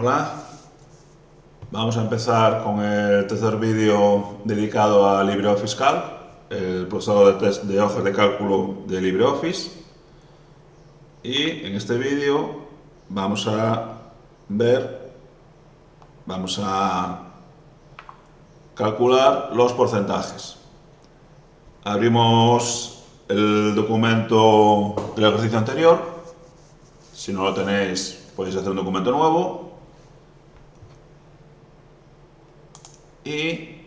Hola, vamos a empezar con el tercer vídeo dedicado a LibreOffice Calc, el procesador de test de hojas de cálculo de LibreOffice. Y en este vídeo vamos a calcular los porcentajes. Abrimos el documento del ejercicio anterior. Si no lo tenéis, podéis hacer un documento nuevo. Y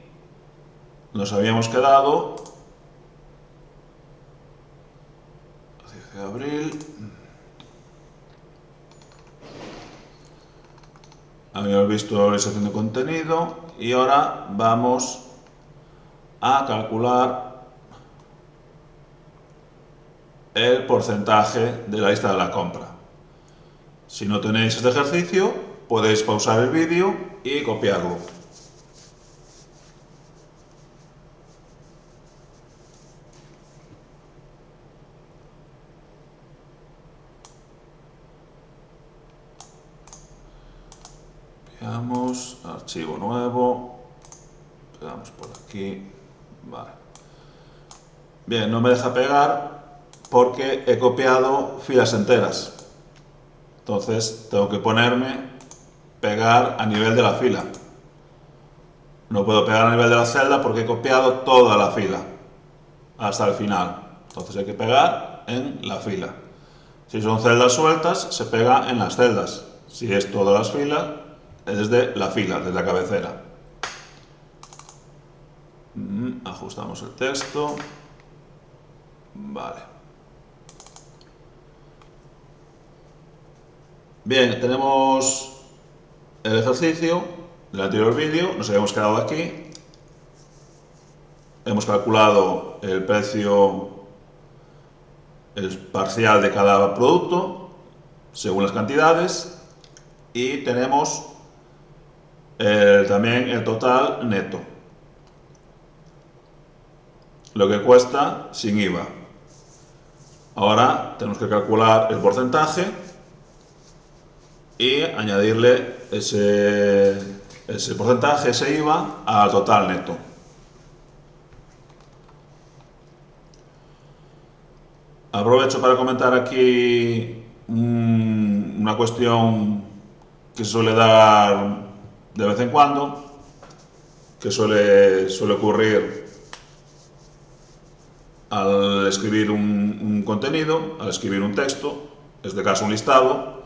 nos habíamos quedado, 10 de abril, habíamos visto la sección de contenido y ahora vamos a calcular el porcentaje de la lista de la compra. Si no tenéis este ejercicio, podéis pausar el vídeo y copiarlo. Veamos, archivo nuevo, pegamos por aquí, vale. Bien, no me deja pegar porque he copiado filas enteras. Entonces tengo que pegar a nivel de la fila. No puedo pegar a nivel de la celda porque he copiado toda la fila hasta el final. Entonces hay que pegar en la fila. Si son celdas sueltas, se pega en las celdas. Si es todas las filas, es desde la fila, desde la cabecera. Ajustamos el texto. Vale. Bien, tenemos el ejercicio del anterior vídeo. Nos habíamos quedado aquí. Hemos calculado el precio, el parcial de cada producto según las cantidades y tenemos también el total neto, lo que cuesta sin IVA. Ahora tenemos que calcular el porcentaje y añadirle ese porcentaje, ese IVA, al total neto. Aprovecho para comentar aquí una cuestión que se suele dar de vez en cuando, que suele ocurrir al escribir un contenido, al escribir un texto, en este caso un listado.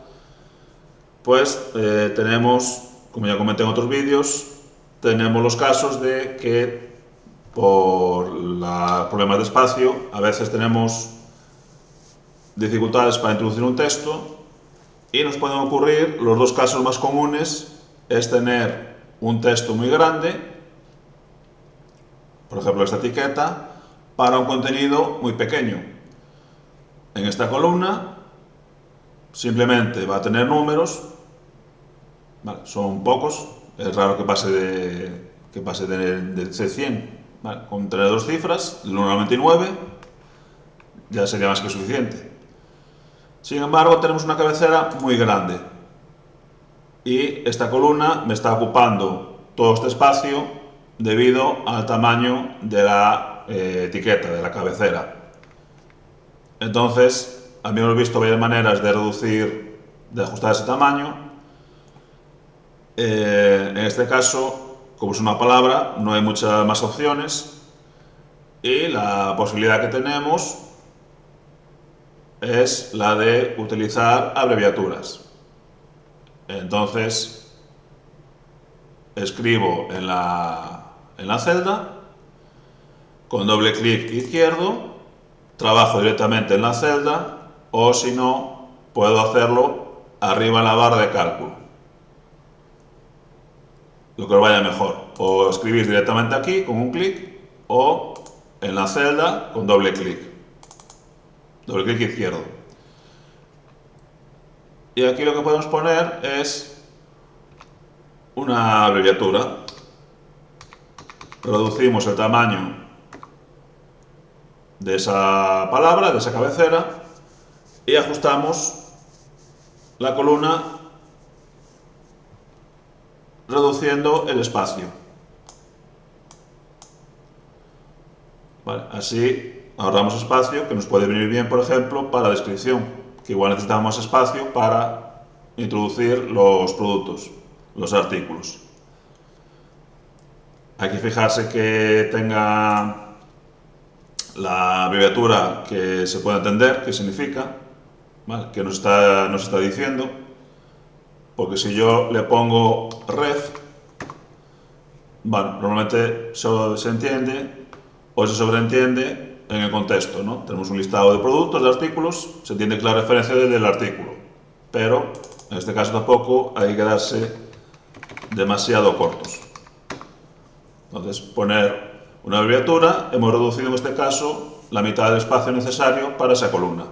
Pues tenemos, como ya comenté en otros vídeos, tenemos los casos de que por problemas de espacio a veces tenemos dificultades para introducir un texto y nos pueden ocurrir los dos casos más comunes: es tener un texto muy grande, por ejemplo esta etiqueta, para un contenido muy pequeño. En esta columna simplemente va a tener números, ¿vale? Son pocos, es raro que pase de C100, ¿vale? Con tener dos cifras, del 1 al 99, ya sería más que suficiente. Sin embargo, tenemos una cabecera muy grande y esta columna me está ocupando todo este espacio debido al tamaño de la etiqueta, de la cabecera. Entonces, habíamos visto varias maneras de reducir, de ajustar ese tamaño. En este caso, como es una palabra, no hay muchas más opciones y la posibilidad que tenemos es la de utilizar abreviaturas. Entonces, escribo en la celda, con doble clic izquierdo, trabajo directamente en la celda, o si no, puedo hacerlo arriba en la barra de cálculo, lo que os vaya mejor. O escribís directamente aquí con un clic, o en la celda con doble clic izquierdo. Y aquí lo que podemos poner es una abreviatura. Reducimos el tamaño de esa palabra, de esa cabecera, y ajustamos la columna reduciendo el espacio. Vale, así ahorramos espacio que nos puede venir bien, por ejemplo, para descripción, que igual necesitamos espacio para introducir los productos, los artículos. Hay que fijarse que tenga la abreviatura que se pueda entender, qué significa, ¿vale? Que nos está diciendo, porque si yo le pongo ref, bueno, normalmente solo se entiende o se sobreentiende en el contexto, ¿no? Tenemos un listado de productos, de artículos, se entiende que la referencia es del artículo, pero en este caso tampoco hay que quedarse demasiado cortos. Entonces, poner una abreviatura, hemos reducido en este caso la mitad del espacio necesario para esa columna.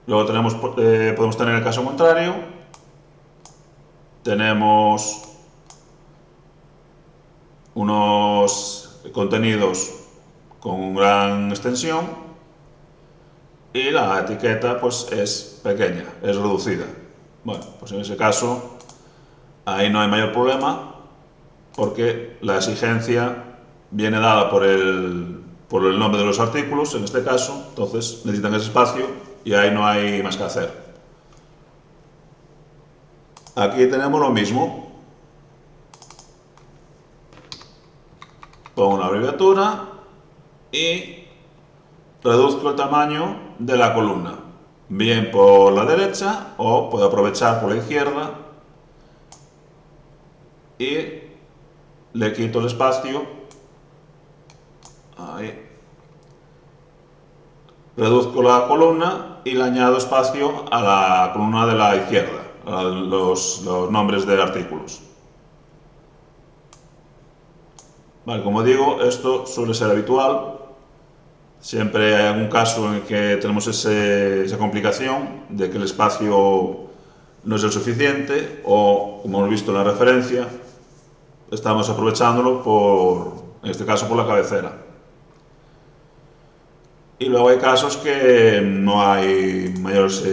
Luego podemos tener el caso contrario, tenemos unos contenidos con gran extensión y la etiqueta pues es pequeña, es reducida. Bueno, pues en ese caso ahí no hay mayor problema porque la exigencia viene dada por el nombre de los artículos, en este caso, entonces necesitan ese espacio y ahí no hay más que hacer. Aquí tenemos lo mismo. Pongo una abreviatura y reduzco el tamaño de la columna, bien por la derecha o puedo aprovechar por la izquierda y le quito el espacio, ahí. Reduzco la columna y le añado espacio a la columna de la izquierda, a los nombres de artículos. Vale, como digo, esto suele ser habitual. Siempre hay algún caso en el que tenemos esa complicación de que el espacio no es el suficiente o, como hemos visto en la referencia, estamos aprovechándolo en este caso por la cabecera. Y luego hay casos que no hay mayores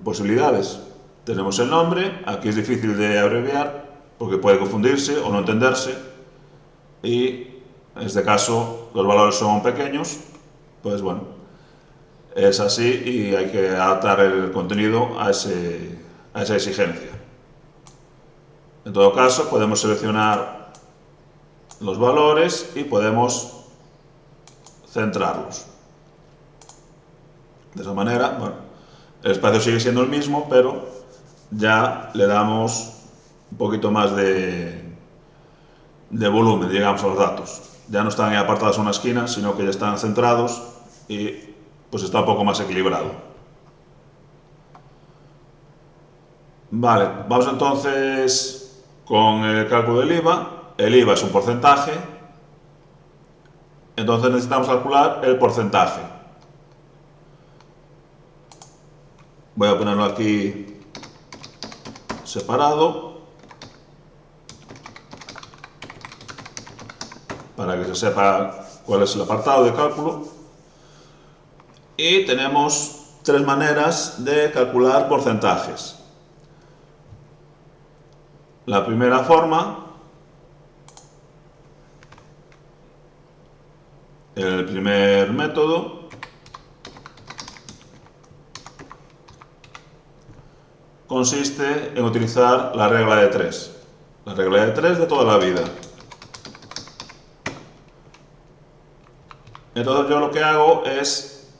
posibilidades. Tenemos el nombre, aquí es difícil de abreviar porque puede confundirse o no entenderse y en este caso los valores son pequeños, pues bueno, es así y hay que adaptar el contenido a esa exigencia. En todo caso podemos seleccionar los valores y podemos centrarlos. De esa manera, bueno, el espacio sigue siendo el mismo, pero ya le damos un poquito más de volumen, digamos, a los datos. Ya no están apartados en una esquina, sino que ya están centrados y pues está un poco más equilibrado. Vale, vamos entonces con el cálculo del IVA. El IVA es un porcentaje, entonces necesitamos calcular el porcentaje. Voy a ponerlo aquí separado para que se sepa cuál es el apartado de cálculo. Y tenemos tres maneras de calcular porcentajes. La primera forma, el primer método, consiste en utilizar la regla de 3. La regla de 3 de toda la vida. Entonces yo lo que hago es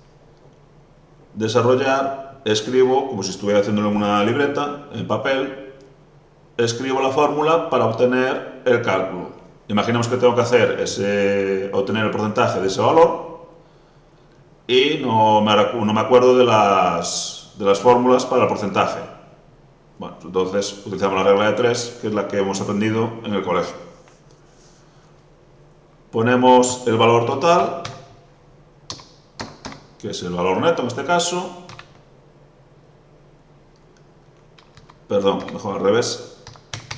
escribo, como si estuviera haciéndolo en una libreta, en papel, escribo la fórmula para obtener el cálculo. Imaginemos que tengo que obtener el porcentaje de ese valor y no me acuerdo de las fórmulas para el porcentaje. Bueno, entonces utilizamos la regla de 3, que es la que hemos aprendido en el colegio. Ponemos el valor total, que es el valor neto en este caso. Perdón, mejor al revés.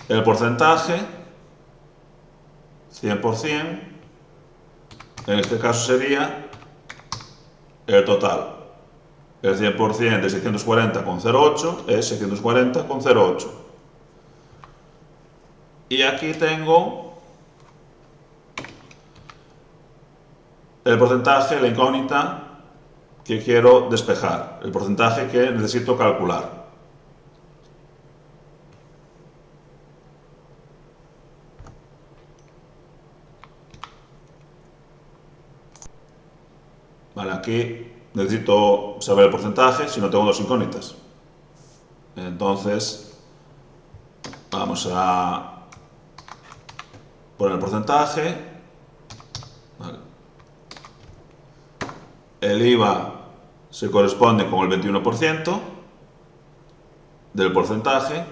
El porcentaje, 100%, en este caso sería el total. El 100% de 640,08 es 640,08. Y aquí tengo el porcentaje, la incógnita que quiero despejar, el porcentaje que necesito calcular. Vale, aquí necesito saber el porcentaje si no tengo dos incógnitas. Entonces, vamos a poner el porcentaje. Vale. El IVA se corresponde con el 21% del porcentaje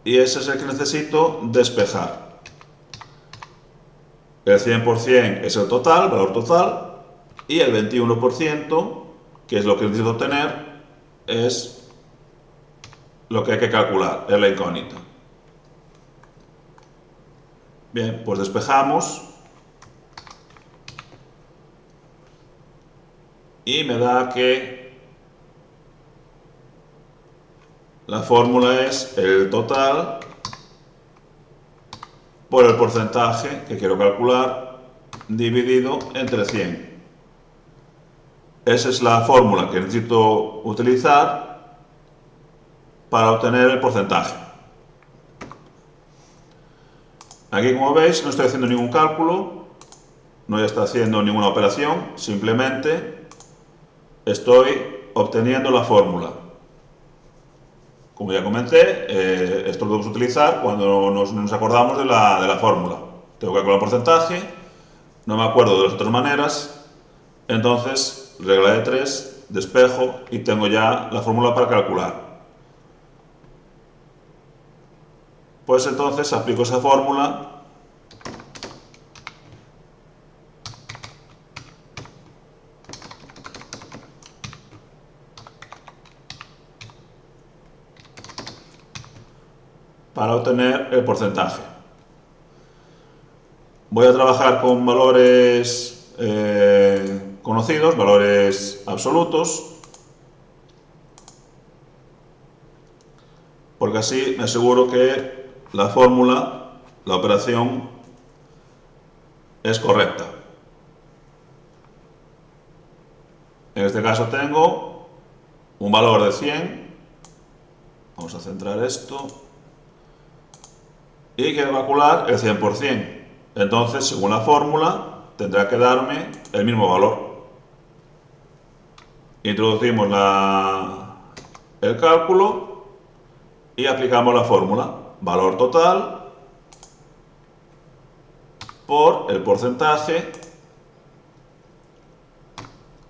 y ese es el que necesito despejar. El 100% es el total, valor total, y el 21%, que es lo que necesito obtener, es lo que hay que calcular, es la incógnita. Bien, pues despejamos y me da que la fórmula es el total por el porcentaje que quiero calcular dividido entre 100. Esa es la fórmula que necesito utilizar para obtener el porcentaje. Aquí, como veis, no estoy haciendo ningún cálculo, no estoy haciendo ninguna operación, simplemente estoy obteniendo la fórmula. Como ya comenté, esto lo debemos utilizar cuando nos acordamos de la fórmula. Tengo que calcular el porcentaje, no me acuerdo de las otras maneras, entonces regla de 3, despejo y tengo ya la fórmula para calcular. Pues entonces aplico esa fórmula para obtener el porcentaje. Voy a trabajar con valores conocidos, valores absolutos, porque así me aseguro que la fórmula, la operación, es correcta. En este caso tengo un valor de 100, vamos a centrar esto, y quiero calcular el 100%. Entonces, según la fórmula, tendrá que darme el mismo valor. Introducimos el cálculo y aplicamos la fórmula. Valor total por el porcentaje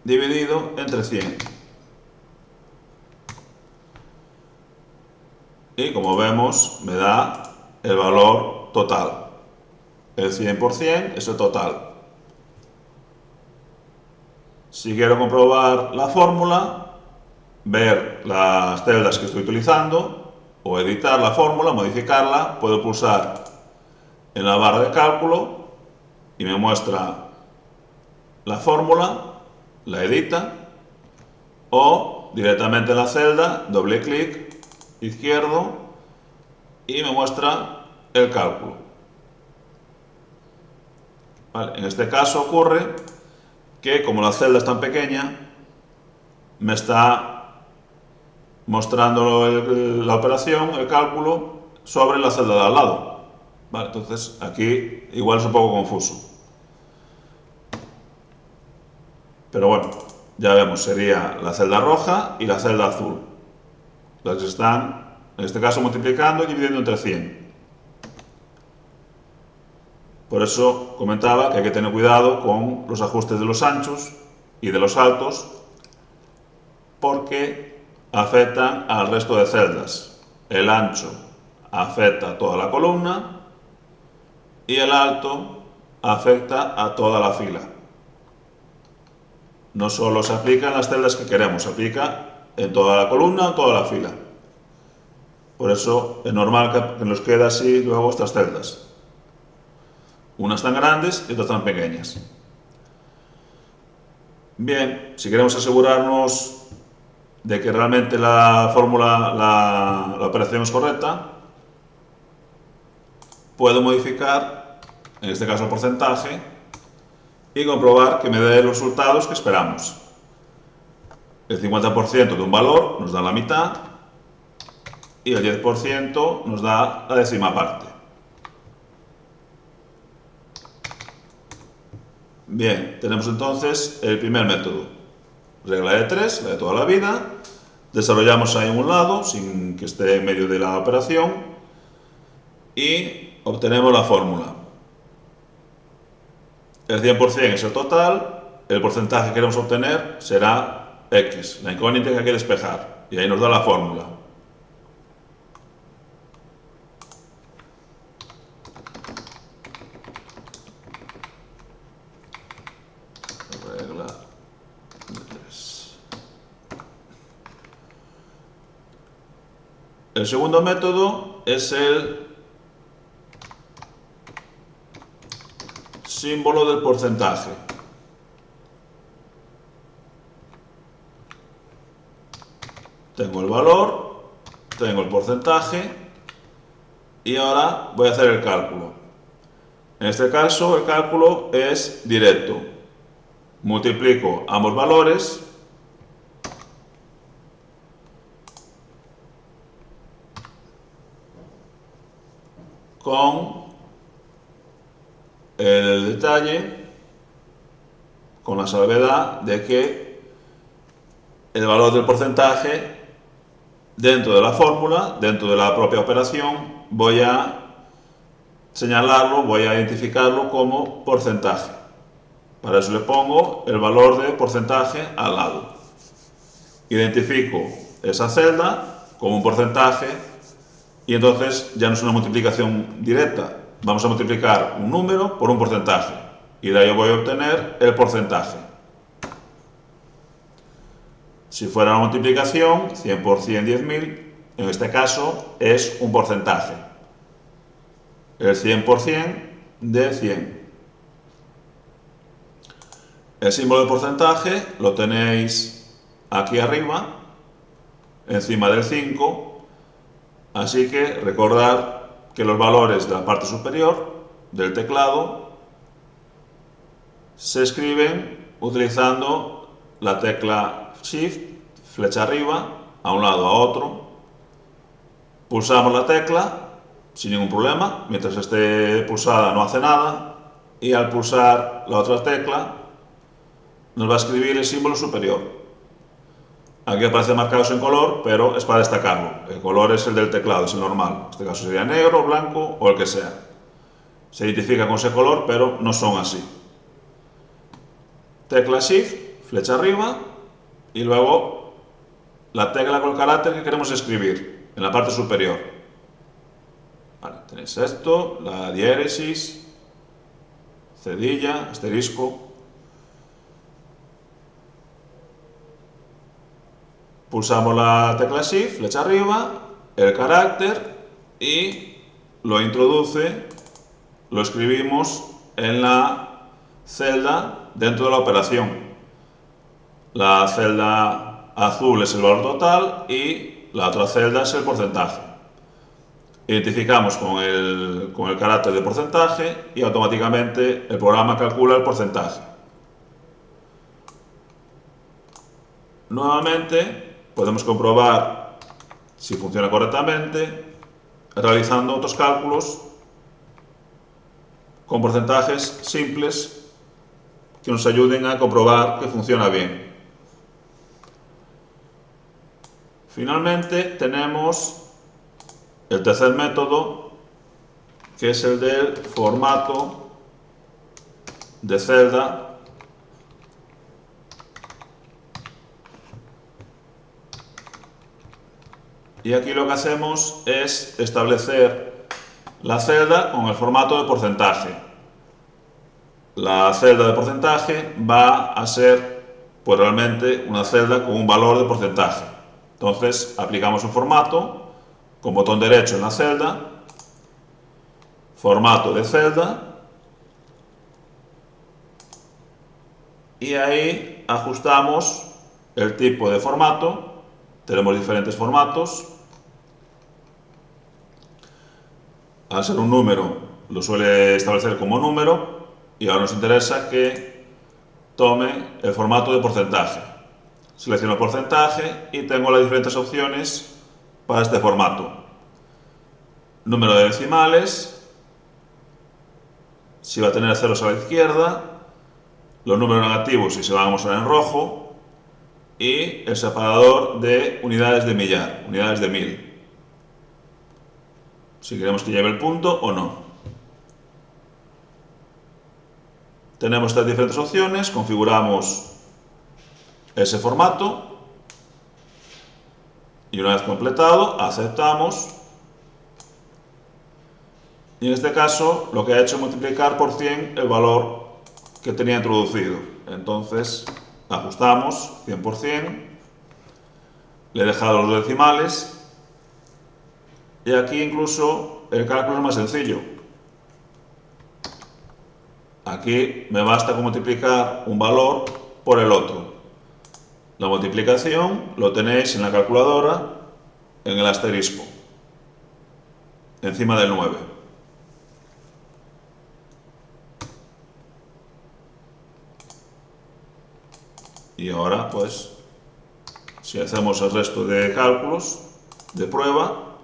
dividido entre 100. Y como vemos, me da el valor total. El 100% es el total. Si quiero comprobar la fórmula, ver las celdas que estoy utilizando o editar la fórmula, modificarla, puedo pulsar en la barra de cálculo y me muestra la fórmula, la edita, o directamente en la celda, doble clic izquierdo y me muestra el cálculo. Vale, en este caso ocurre que como la celda es tan pequeña, me está mostrando la operación, el cálculo, sobre la celda de al lado. Vale, entonces aquí igual es un poco confuso. Pero bueno, ya vemos, sería la celda roja y la celda azul. Las que están, en este caso, multiplicando y dividiendo entre 100. Por eso comentaba que hay que tener cuidado con los ajustes de los anchos y de los altos, porque afectan al resto de celdas. El ancho afecta a toda la columna y el alto afecta a toda la fila. No solo se aplica en las celdas que queremos, se aplica en toda la columna o toda la fila. Por eso es normal que nos quede así luego estas celdas. Unas tan grandes y otras tan pequeñas. Bien, si queremos asegurarnos de que realmente la fórmula, la operación es correcta, puedo modificar, en este caso el porcentaje, y comprobar que me dé los resultados que esperamos. El 50% de un valor nos da la mitad y el 10% nos da la décima parte. Bien, tenemos entonces el primer método. Regla de 3, la de toda la vida. Desarrollamos ahí en un lado, sin que esté en medio de la operación, y obtenemos la fórmula. El 100% es el total, el porcentaje que queremos obtener será X, la incógnita que hay que despejar, y ahí nos da la fórmula. Regla de 3. El segundo método es el símbolo del porcentaje. Tengo el valor, tengo el porcentaje y ahora voy a hacer el cálculo. En este caso el cálculo es directo. Multiplico ambos valores con el detalle, con la salvedad de que el valor del porcentaje dentro de la fórmula, dentro de la propia operación, voy a señalarlo, voy a identificarlo como porcentaje. Para eso le pongo el valor de porcentaje al lado. Identifico esa celda como un porcentaje y entonces ya no es una multiplicación directa. Vamos a multiplicar un número por un porcentaje y de ahí voy a obtener el porcentaje. Si fuera una multiplicación, 100 por 100, 10.000, en este caso es un porcentaje. El 100% de 100. El símbolo de porcentaje lo tenéis aquí arriba, encima del 5, así que recordad que los valores de la parte superior del teclado se escriben utilizando la tecla Shift, flecha arriba, a un lado a otro. Pulsamos la tecla sin ningún problema, mientras esté pulsada no hace nada, y al pulsar la otra tecla nos va a escribir el símbolo superior. Aquí aparece marcados en color, pero es para destacarlo. El color es el del teclado, es el normal. En este caso sería negro, blanco o el que sea. Se identifica con ese color, pero no son así. Tecla Shift, flecha arriba, y luego la tecla con el carácter que queremos escribir en la parte superior. Vale, tenéis esto, la diéresis, cedilla, asterisco. Pulsamos la tecla Shift, flecha arriba, el carácter y lo introduce, lo escribimos en la celda dentro de la operación. La celda azul es el valor total y la otra celda es el porcentaje. Identificamos con el carácter de porcentaje y automáticamente el programa calcula el porcentaje. Nuevamente podemos comprobar si funciona correctamente realizando otros cálculos con porcentajes simples que nos ayuden a comprobar que funciona bien. Finalmente tenemos el tercer método, que es el del formato de celda y aquí lo que hacemos es establecer la celda con el formato de porcentaje. La celda de porcentaje va a ser pues realmente una celda con un valor de porcentaje. Entonces aplicamos un formato con botón derecho en la celda, formato de celda, y ahí ajustamos el tipo de formato. Tenemos diferentes formatos. Al ser un número, lo suele establecer como número y ahora nos interesa que tome el formato de porcentaje. Selecciono el porcentaje y tengo las diferentes opciones para este formato. Número de decimales, si va a tener ceros a la izquierda, los números negativos si se van a mostrar en rojo y el separador de unidades de millar, unidades de 1000. Si queremos que lleve el punto o no. Tenemos estas diferentes opciones, configuramos ese formato y una vez completado aceptamos y en este caso lo que ha hecho es multiplicar por 100 el valor que tenía introducido. Entonces ajustamos 100%, le he dejado los decimales y aquí incluso el cálculo es más sencillo. Aquí me basta con multiplicar un valor por el otro. La multiplicación lo tenéis en la calculadora en el asterisco, encima del 9. Y ahora, pues, si hacemos el resto de cálculos de prueba,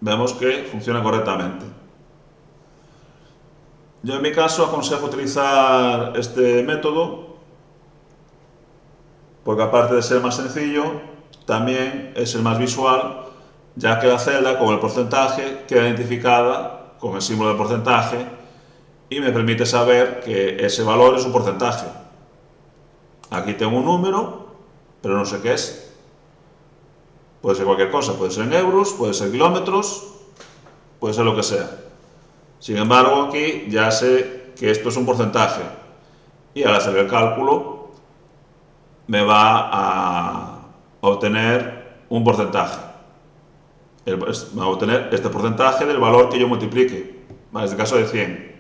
vemos que funciona correctamente. Yo en mi caso aconsejo utilizar este método porque aparte de ser más sencillo, también es el más visual, ya que la celda con el porcentaje queda identificada con el símbolo de porcentaje y me permite saber que ese valor es un porcentaje. Aquí tengo un número, pero no sé qué es. Puede ser cualquier cosa, puede ser en euros, puede ser kilómetros, puede ser lo que sea. Sin embargo, aquí ya sé que esto es un porcentaje y al hacer el cálculo me va a obtener un porcentaje. Me va a obtener este porcentaje del valor que yo multiplique, en este caso de 100.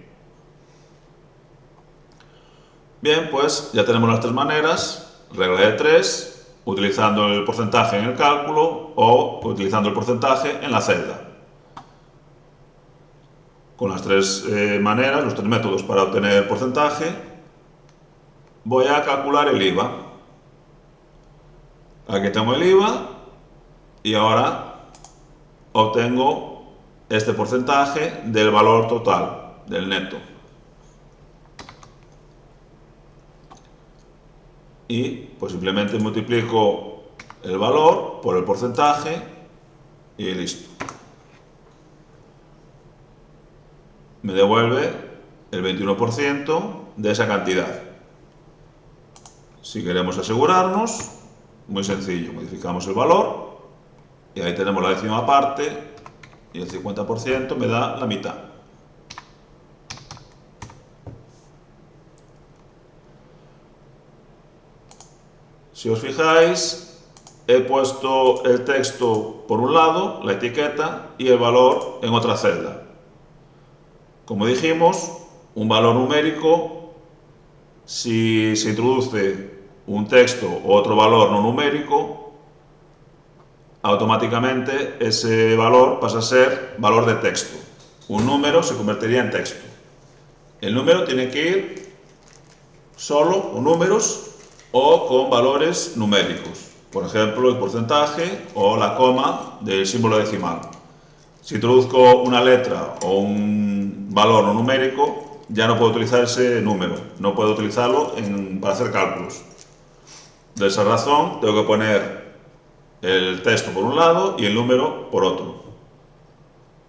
Bien, pues ya tenemos las tres maneras, regla de 3, utilizando el porcentaje en el cálculo o utilizando el porcentaje en la celda. Con las tres maneras, los tres métodos para obtener el porcentaje, voy a calcular el IVA. Aquí tengo el IVA y ahora obtengo este porcentaje del valor total, del neto. Y pues simplemente multiplico el valor por el porcentaje y listo. Me devuelve el 21% de esa cantidad. Si queremos asegurarnos, muy sencillo, modificamos el valor y ahí tenemos la décima parte y el 50% me da la mitad. Si os fijáis, he puesto el texto por un lado, la etiqueta, y el valor en otra celda. Como dijimos, un valor numérico, si se introduce un texto o otro valor no numérico, automáticamente ese valor pasa a ser valor de texto. Un número se convertiría en texto. El número tiene que ir solo con números o con valores numéricos. Por ejemplo, el porcentaje o la coma del símbolo decimal. Si introduzco una letra o un valor no numérico, ya no puedo utilizar ese número, no puedo utilizarlo para hacer cálculos. De esa razón, tengo que poner el texto por un lado y el número por otro.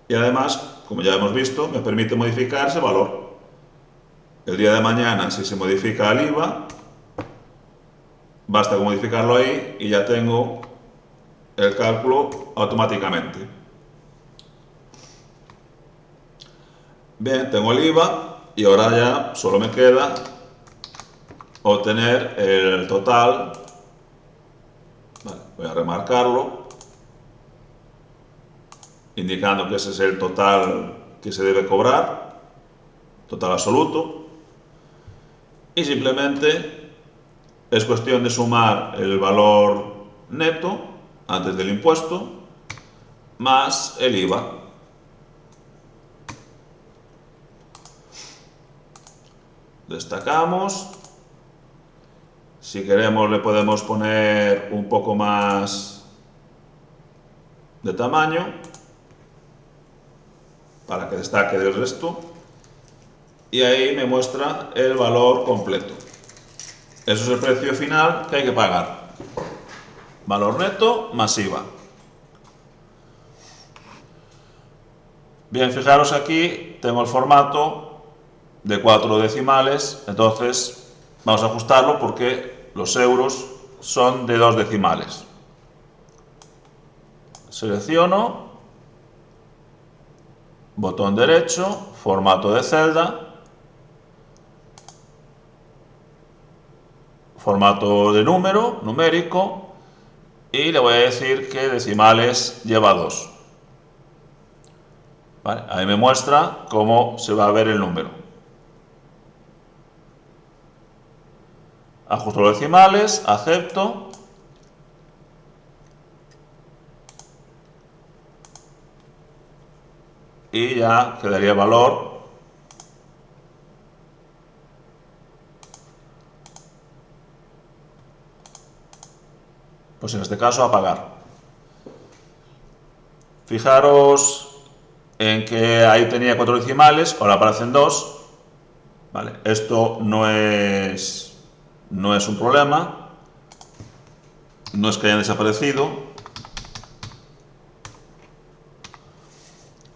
Y además, como ya hemos visto, me permite modificar ese valor. El día de mañana, si se modifica el IVA, basta con modificarlo ahí y ya tengo el cálculo automáticamente. Bien, tengo el IVA y ahora ya solo me queda obtener el total. Vale, voy a remarcarlo, indicando que ese es el total que se debe cobrar, total absoluto. Y simplemente es cuestión de sumar el valor neto antes del impuesto más el IVA. destacamos. Si queremos le podemos poner un poco más de tamaño para que destaque del resto. Y ahí me muestra el valor completo. Eso es el precio final que hay que pagar. Valor neto más IVA. Bien, fijaros aquí, tengo el formato de 4 decimales, entonces vamos a ajustarlo porque los euros son de 2 decimales. Selecciono, botón derecho, formato de celda, formato de número, numérico, y le voy a decir que decimales lleva 2. ¿Vale? Ahí me muestra cómo se va a ver el número. Ajusto los decimales, acepto. Y ya quedaría el valor. Pues en este caso a pagar. Fijaros en que ahí tenía 4 decimales, ahora aparecen 2. ¿Vale? Esto no es un problema. No es que hayan desaparecido.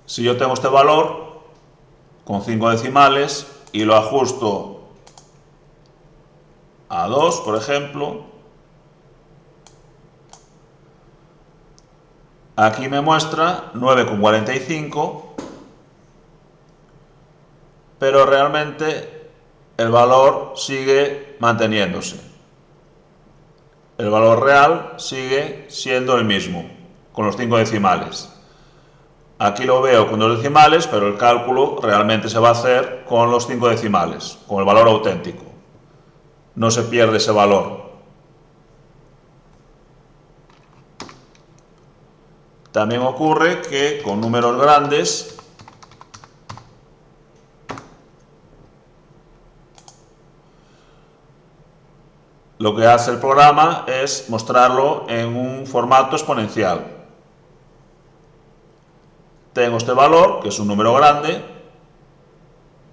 Si yo tengo este valor con 5 decimales y lo ajusto a 2, por ejemplo, aquí me muestra 9,45, pero realmente el valor sigue manteniéndose. El valor real sigue siendo el mismo, con los 5 decimales. Aquí lo veo con 2 decimales, pero el cálculo realmente se va a hacer con los 5 decimales, con el valor auténtico. No se pierde ese valor. También ocurre que con números grandes lo que hace el programa es mostrarlo en un formato exponencial. Tengo este valor, que es un número grande,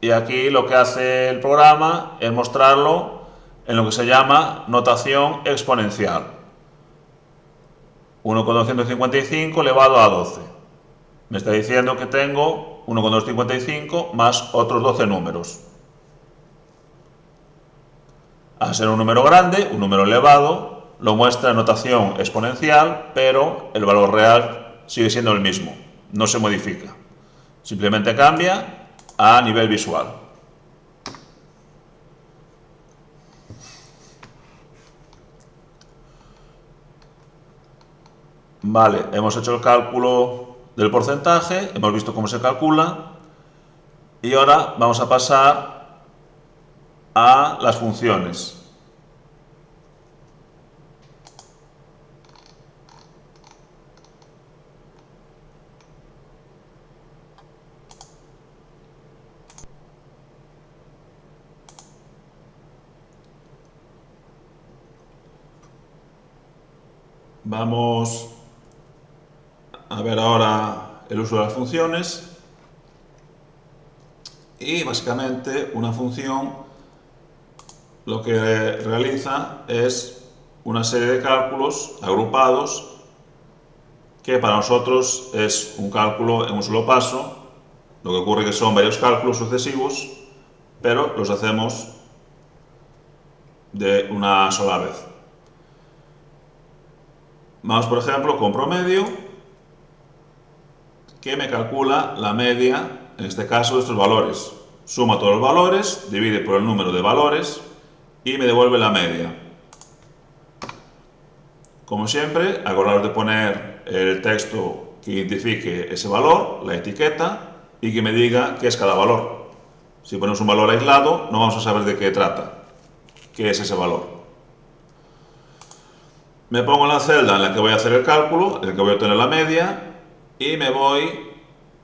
y aquí lo que hace el programa es mostrarlo en lo que se llama notación exponencial. 1,255 elevado a 12. Me está diciendo que tengo 1,255 más otros 12 números. Al ser un número grande, un número elevado, lo muestra en notación exponencial, pero el valor real sigue siendo el mismo, no se modifica. Simplemente cambia a nivel visual. Vale, hemos hecho el cálculo del porcentaje, hemos visto cómo se calcula y ahora vamos a pasar a las funciones. Vamos a ver ahora el uso de las funciones y básicamente una función lo que realiza es una serie de cálculos agrupados que para nosotros es un cálculo en un solo paso. Lo que ocurre es que son varios cálculos sucesivos, pero los hacemos de una sola vez. Vamos, por ejemplo, con promedio, que me calcula la media, en este caso, de estos valores. Suma todos los valores, divide por el número de valores y me devuelve la media. Como siempre, acordaros de poner el texto que identifique ese valor, la etiqueta, y que me diga qué es cada valor. Si ponemos un valor aislado, no vamos a saber de qué trata, qué es ese valor. Me pongo en la celda en la que voy a hacer el cálculo, en la que voy a obtener la media, y me voy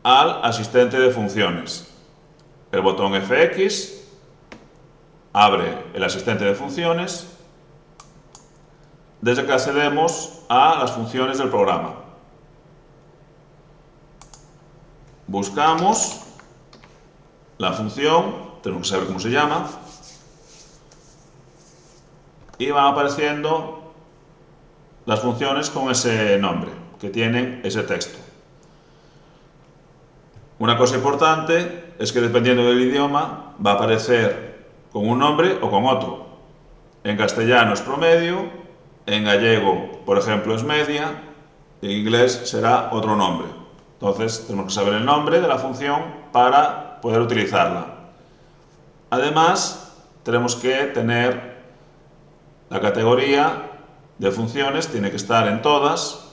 al asistente de funciones. El botón FX, abre el asistente de funciones desde que accedemos a las funciones del programa. Buscamos la función, tenemos que saber cómo se llama, y van apareciendo las funciones con ese nombre, que tienen ese texto. Una cosa importante es que dependiendo del idioma va a aparecer con un nombre o con otro. En castellano es promedio, en gallego, por ejemplo, es media, y en inglés será otro nombre. Entonces tenemos que saber el nombre de la función para poder utilizarla. Además, tenemos que tener la categoría de funciones, tiene que estar en todas,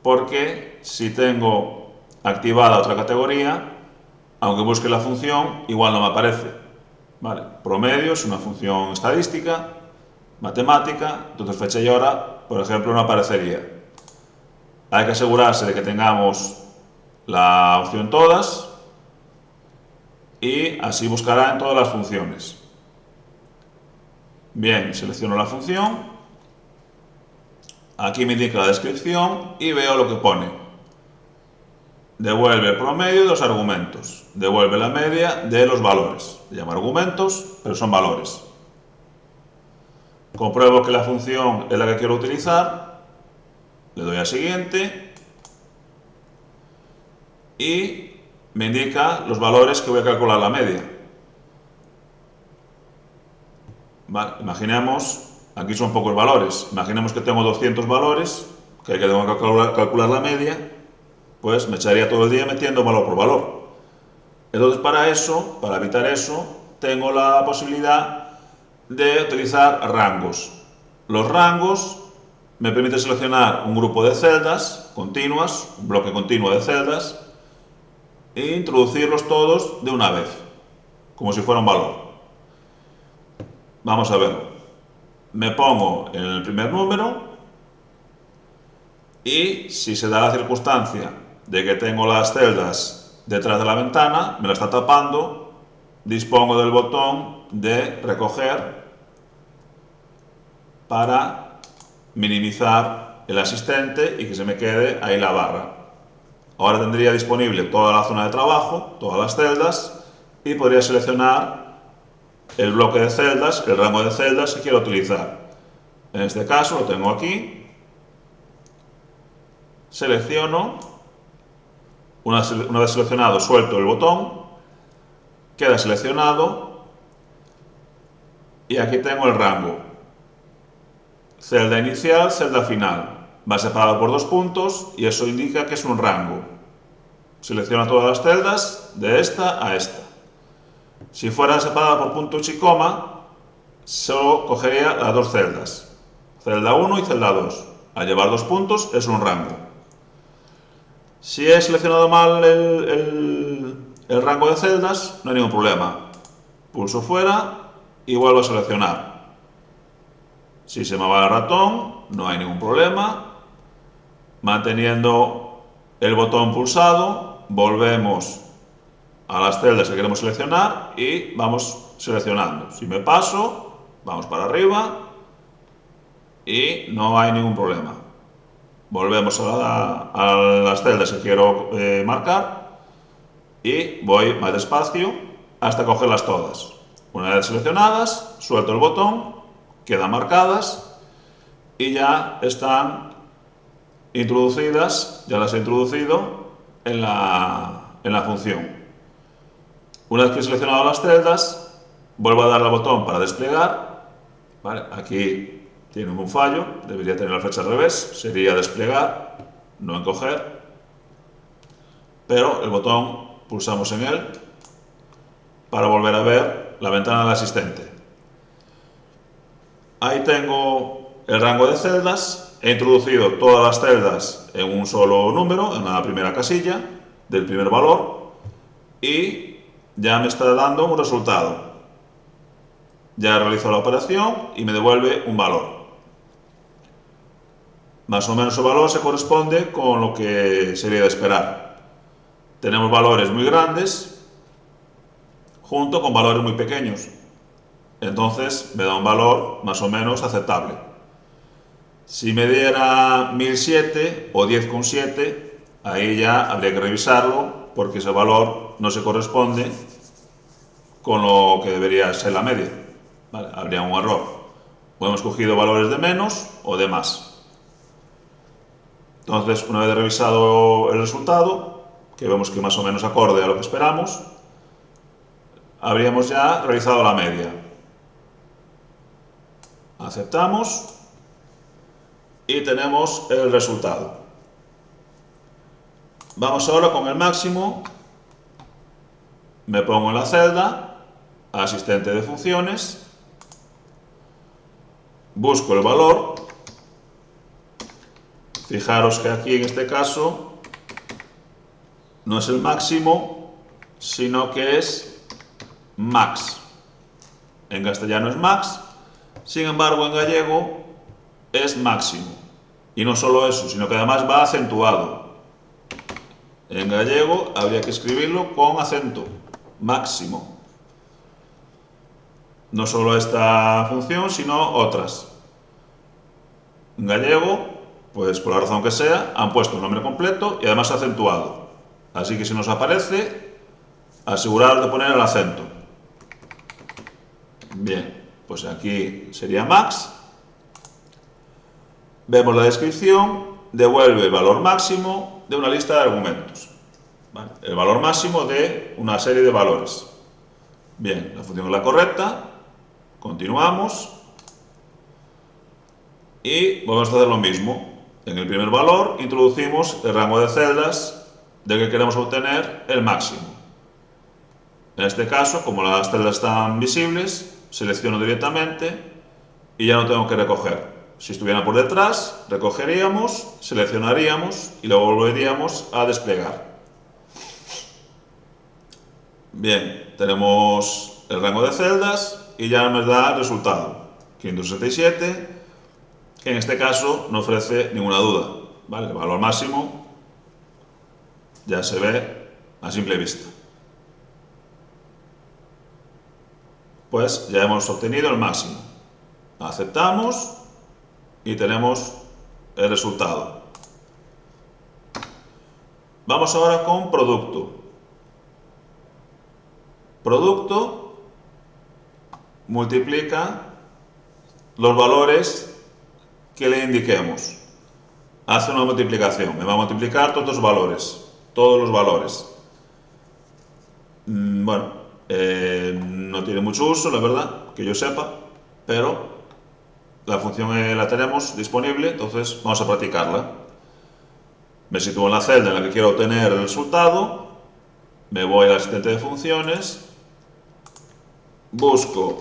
porque si tengo activada otra categoría, aunque busque la función, igual no me aparece. ¿Vale? Promedio es una función estadística, matemática, entonces fecha y hora, por ejemplo, no aparecería. Hay que asegurarse de que tengamos la opción todas y así buscará en todas las funciones. Bien, selecciono la función, aquí me indica la descripción y veo lo que pone. Devuelve el promedio de los argumentos, devuelve la media de los valores. Se llama argumentos, pero son valores. Compruebo que la función es la que quiero utilizar, le doy a siguiente y me indica los valores que voy a calcular la media. Vale, imaginemos, aquí son pocos valores, imaginemos que tengo 200 valores, que tengo que calcular la media, pues me echaría todo el día metiendo valor por valor. Entonces para eso, para evitar eso, tengo la posibilidad de utilizar rangos. Los rangos me permiten seleccionar un grupo de celdas continuas, un bloque continuo de celdas, e introducirlos todos de una vez, como si fuera un valor. Vamos a verlo. Me pongo en el primer número y si se da la circunstancia de que tengo las celdas detrás de la ventana, me la está tapando, dispongo del botón de recoger para minimizar el asistente y que se me quede ahí la barra. Ahora tendría disponible toda la zona de trabajo, todas las celdas, y podría seleccionar el bloque de celdas, el rango de celdas que quiero utilizar. En este caso lo tengo aquí, selecciono, una vez seleccionado suelto el botón, queda seleccionado y aquí tengo el rango. Celda inicial, celda final. Va separado por 2 puntos y eso indica que es un rango. Selecciona todas las celdas de esta a esta. Si fuera separada por puntos y coma, solo cogería las 2 celdas, celda 1 y celda 2. Al llevar 2 puntos es un rango. Si he seleccionado mal el rango de celdas, no hay ningún problema. Pulso fuera y vuelvo a seleccionar. Si se me va el ratón, no hay ningún problema. Manteniendo el botón pulsado, volvemos a las celdas que queremos seleccionar y vamos seleccionando. Si me paso, vamos para arriba y no hay ningún problema. Volvemos a las celdas que quiero marcar y voy más despacio hasta cogerlas todas. Una vez seleccionadas, suelto el botón, quedan marcadas y ya están introducidas, ya las he introducido en la función. Una vez que he seleccionado las celdas, vuelvo a darle al botón para desplegar. ¿Vale? Aquí tiene un fallo, debería tener la flecha al revés, sería desplegar, no encoger, pero el botón pulsamos en él para volver a ver la ventana del asistente. Ahí tengo el rango de celdas, he introducido todas las celdas en un solo número, en la primera casilla del primer valor y ya me está dando un resultado. Ya realizo la operación y me devuelve un valor. Más o menos el valor se corresponde con lo que sería de esperar. Tenemos valores muy grandes junto con valores muy pequeños. entonces me da un valor más o menos aceptable. Si me diera 1007 o 10,7, ahí ya habría que revisarlo porque ese valor no se corresponde con lo que debería ser la media. ¿Vale? Habría un error. O hemos cogido valores de menos o de más. Entonces, una vez revisado el resultado, que vemos que más o menos acorde a lo que esperamos, habríamos ya realizado la media. Aceptamos y tenemos el resultado. Vamos ahora con el máximo. Me pongo en la celda, asistente de funciones, busco el valor. Fijaros que aquí en este caso no es el máximo, sino que es max. En castellano es max, sin embargo en gallego es máximo. Y no solo eso, sino que además va acentuado. En gallego habría que escribirlo con acento, máximo. No solo esta función, sino otras. En gallego, pues por la razón que sea, han puesto el nombre completo y además acentuado. Así que si nos aparece, aseguraros de poner el acento. Bien, pues aquí sería max. Vemos la descripción, devuelve el valor máximo de una lista de argumentos. ¿Vale? El valor máximo de una serie de valores. Bien, la función es la correcta. Continuamos. Y vamos a hacer lo mismo. En el primer valor introducimos el rango de celdas de que queremos obtener el máximo. En este caso, como las celdas están visibles, selecciono directamente y ya no tengo que recoger. Si estuvieran por detrás, recogeríamos, seleccionaríamos y luego volveríamos a desplegar. Bien, tenemos el rango de celdas y ya nos da el resultado. 567, que en este caso no ofrece ninguna duda. ¿Vale? El valor máximo ya se ve a simple vista. Pues ya hemos obtenido el máximo. Aceptamos y tenemos el resultado. Vamos ahora con producto. Producto multiplica los valores que le indiquemos. Hace una multiplicación. Me va a multiplicar todos los valores. Todos los valores. Bueno, no tiene mucho uso, la verdad, que yo sepa, pero la función la tenemos disponible, entonces vamos a practicarla. Me sitúo en la celda en la que quiero obtener el resultado, me voy al asistente de funciones, busco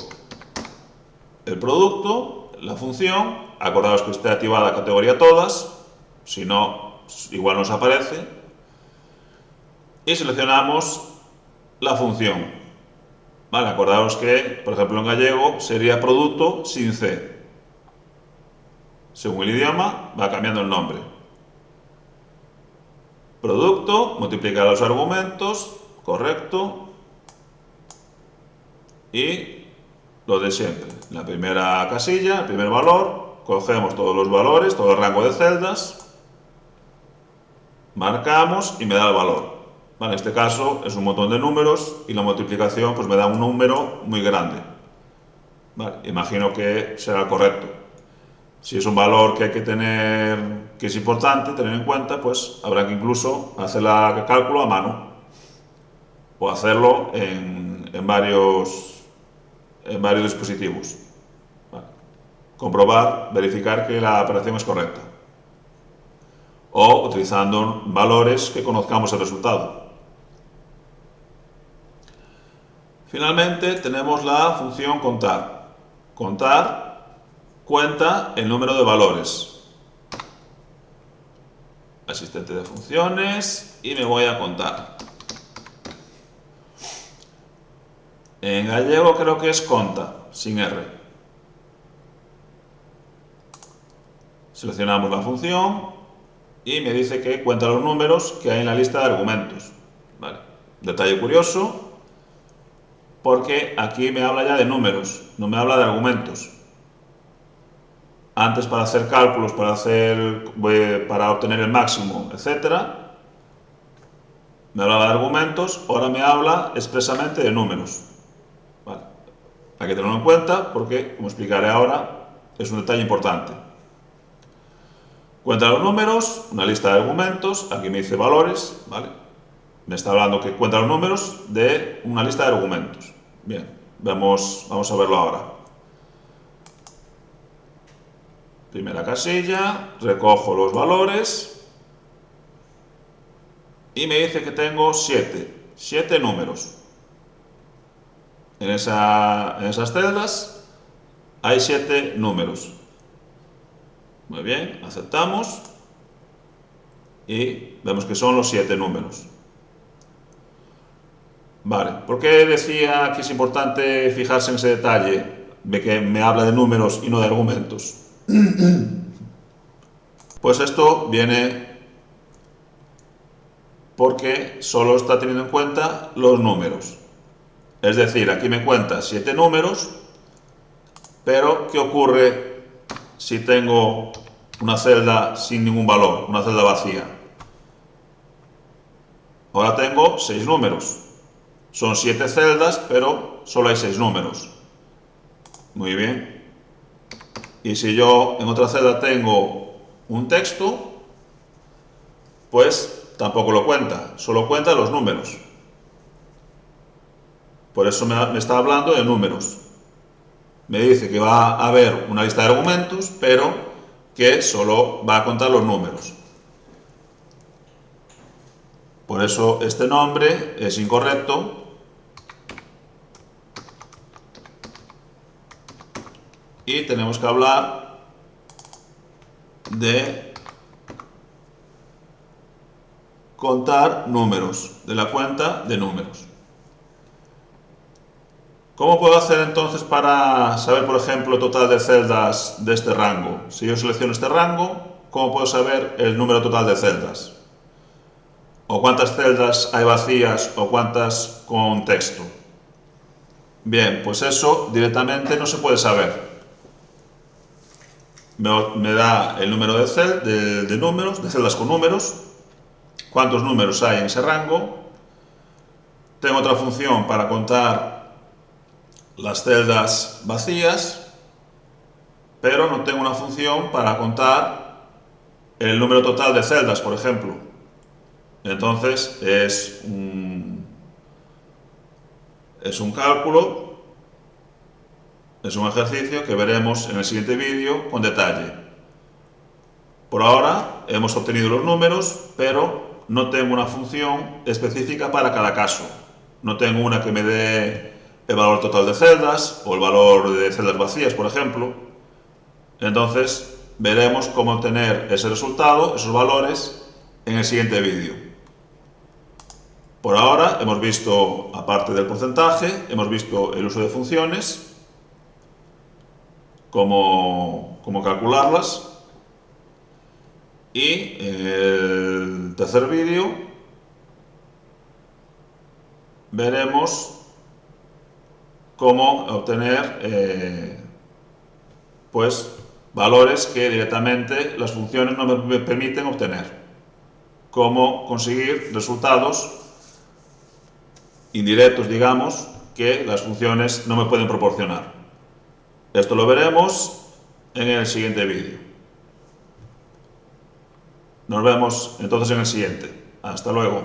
el producto, la función, acordaos que esté activada categoría todas, si no, igual nos aparece, y seleccionamos la función. Vale, acordaos que, por ejemplo, en gallego sería producto sin C. Según el idioma, va cambiando el nombre. Producto, multiplicar los argumentos, correcto. Y lo de siempre. En la primera casilla, el primer valor, cogemos todos los valores, todo el rango de celdas, marcamos y me da el valor. Vale, en este caso es un montón de números y la multiplicación pues me da un número muy grande. Vale, imagino que será correcto. Si es un valor que hay que tener, que es importante tener en cuenta, pues habrá que incluso hacer el cálculo a mano o hacerlo en varios dispositivos. Vale. Comprobar, verificar que la operación es correcta. O utilizando valores que conozcamos el resultado. Finalmente tenemos la función contar. Contar cuenta el número de valores. Asistente de funciones y me voy a contar. En gallego creo que es conta, sin R. Seleccionamos la función y me dice que cuenta los números que hay en la lista de argumentos. Vale. Detalle curioso. porque aquí me habla ya de números, no me habla de argumentos. Antes, para hacer cálculos, para obtener el máximo, etc., me hablaba de argumentos, ahora me habla expresamente de números. Vale. Hay que tenerlo en cuenta porque, como explicaré ahora, es un detalle importante. Cuenta los números, una lista de argumentos, aquí me dice valores, ¿vale? Me está hablando que cuenta los números de una lista de argumentos. Bien, vamos a verlo ahora. Primera casilla, recojo los valores y me dice que tengo 7 números. En esas celdas hay 7 números. Muy bien, aceptamos y vemos que son los 7 números. Vale, ¿por qué decía que es importante fijarse en ese detalle de que me habla de números y no de argumentos? Pues esto viene porque solo está teniendo en cuenta los números. Es decir, aquí me cuenta 7 números, pero ¿qué ocurre si tengo una celda sin ningún valor, una celda vacía? Ahora tengo 6 números. Son 7 celdas, pero solo hay 6 números. Muy bien. Y si yo en otra celda tengo un texto, pues tampoco lo cuenta, solo cuenta los números. Por eso me está hablando de números. Me dice que va a haber una lista de argumentos, pero que solo va a contar los números. Por eso este nombre es incorrecto y tenemos que hablar de contar números, de la cuenta de números. ¿Cómo puedo hacer entonces para saber, por ejemplo, el total de celdas de este rango? Si yo selecciono este rango, ¿cómo puedo saber el número total de celdas? ¿O cuántas celdas hay vacías o cuántas con texto? Bien, pues eso directamente no se puede saber. Me da el número de números, de celdas con números, cuántos números hay en ese rango. Tengo otra función para contar las celdas vacías, pero no tengo una función para contar el número total de celdas, por ejemplo. Entonces es un cálculo, es un ejercicio que veremos en el siguiente vídeo con detalle. Por ahora hemos obtenido los números, pero no tengo una función específica para cada caso. No tengo una que me dé el valor total de celdas o el valor de celdas vacías, por ejemplo. Entonces veremos cómo obtener ese resultado, esos valores, en el siguiente vídeo. Por ahora hemos visto, aparte del porcentaje, hemos visto el uso de funciones, cómo calcularlas, y en el tercer vídeo veremos cómo obtener valores que directamente las funciones no me permiten obtener. Cómo conseguir resultados indirectos, digamos, que las funciones no me pueden proporcionar. Esto lo veremos en el siguiente vídeo. Nos vemos entonces en el siguiente. Hasta luego.